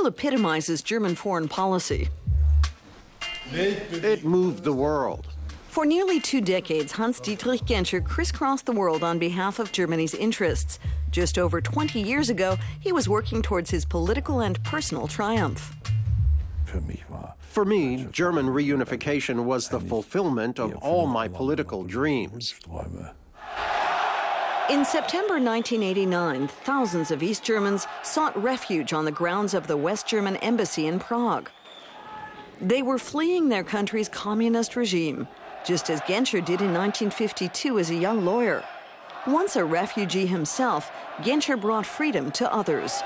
Epitomizes German foreign policy. It moved the world. For nearly 2 decades, Hans-Dietrich Genscher crisscrossed the world on behalf of Germany's interests. Just over 20 years ago, he was working towards his political and personal triumph. For me, German reunification was the fulfillment of all my political dreams. In September 1989, thousands of East Germans sought refuge on the grounds of the West German embassy in Prague. They were fleeing their country's communist regime, just as Genscher did in 1952 as a young lawyer. Once a refugee himself, Genscher brought freedom to others.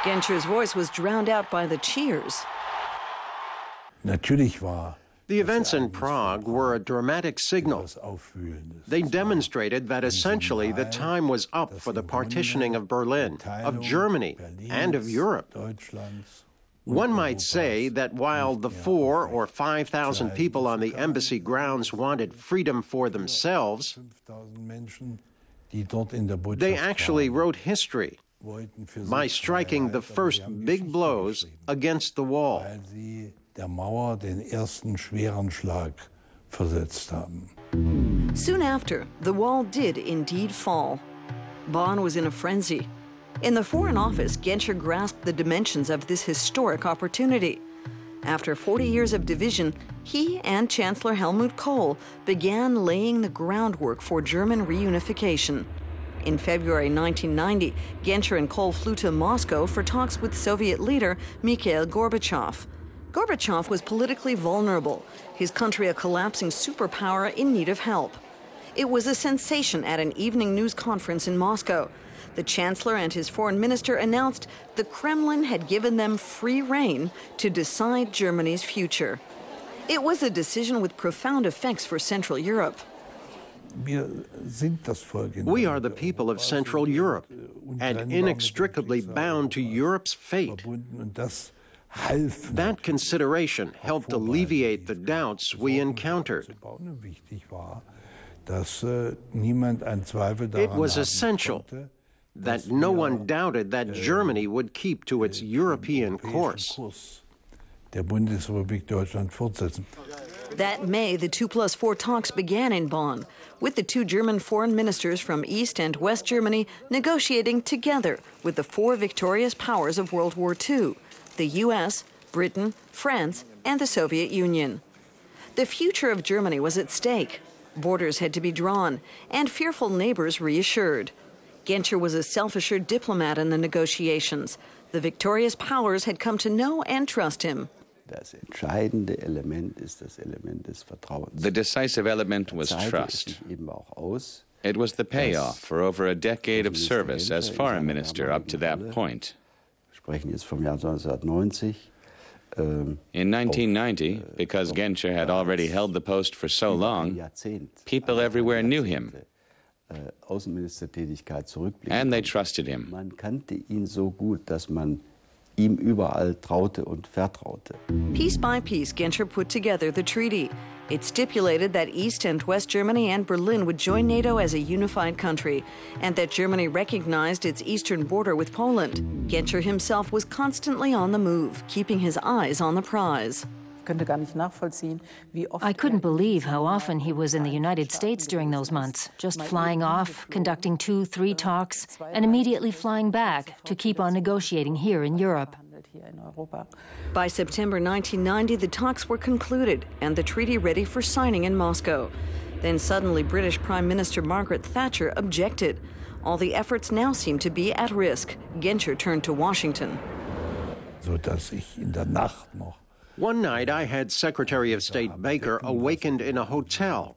Genscher's voice was drowned out by the cheers. The events in Prague were a dramatic signal. They demonstrated that essentially the time was up for the partitioning of Berlin, of Germany, and of Europe. One might say that while the 4,000 or 5,000 people on the embassy grounds wanted freedom for themselves, they actually wrote history by striking the first big blows against the wall. Soon after, the wall did indeed fall. Bonn was in a frenzy. In the Foreign Office, Genscher grasped the dimensions of this historic opportunity. After 40 years of division, he and Chancellor Helmut Kohl began laying the groundwork for German reunification. In February 1990, Genscher and Kohl flew to Moscow for talks with Soviet leader Mikhail Gorbachev. Gorbachev was politically vulnerable, his country a collapsing superpower in need of help. It was a sensation at an evening news conference in Moscow. The Chancellor and his foreign minister announced the Kremlin had given them free rein to decide Germany's future. It was a decision with profound effects for Central Europe. We are the people of Central Europe and inextricably bound to Europe's fate. That consideration helped alleviate the doubts we encountered. It was essential that no one doubted that Germany would keep to its European course. That May, the 2+4 talks began in Bonn, with the 2 German foreign ministers from East and West Germany negotiating together with the 4 victorious powers of World War II, the US, Britain, France, and the Soviet Union. The future of Germany was at stake. Borders had to be drawn, and fearful neighbors reassured. Genscher was a self-assured diplomat in the negotiations. The victorious powers had come to know and trust him. The decisive element was trust. It was the payoff for over a decade of service as foreign minister up to that point. In 1990, because Genscher had already held the post for so long, people everywhere knew him, and they trusted him. Piece by piece, Genscher put together the treaty. It stipulated that East and West Germany and Berlin would join NATO as a unified country, and that Germany recognized its eastern border with Poland. Genscher himself was constantly on the move, keeping his eyes on the prize. I couldn't believe how often he was in the United States during those months, just flying off, conducting 2-3 talks, and immediately flying back to keep on negotiating here in Europe. By September 1990, the talks were concluded and the treaty ready for signing in Moscow. Then suddenly British Prime Minister Margaret Thatcher objected. All the efforts now seemed to be at risk. Genscher turned to Washington. One night, I had Secretary of State Baker awakened in a hotel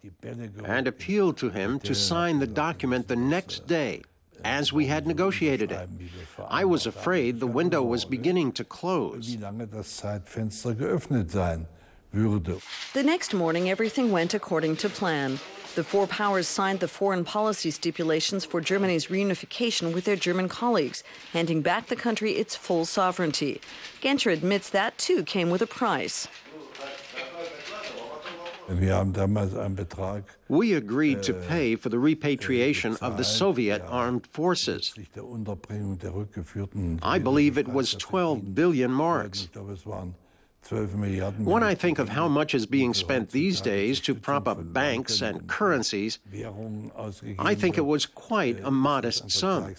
and appealed to him to sign the document the next day, as we had negotiated it. I was afraid the window was beginning to close. The next morning, everything went according to plan. The four powers signed the foreign policy stipulations for Germany's reunification with their German colleagues, handing back the country its full sovereignty. Genscher admits that, too, came with a price. We agreed to pay for the repatriation of the Soviet armed forces. I believe it was 12 billion marks. When I think of how much is being spent these days to prop up banks and currencies, I think it was quite a modest sum.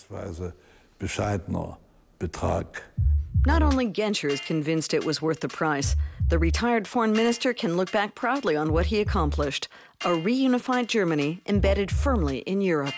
Not only Genscher is convinced it was worth the price, the retired foreign minister can look back proudly on what he accomplished, a reunified Germany embedded firmly in Europe.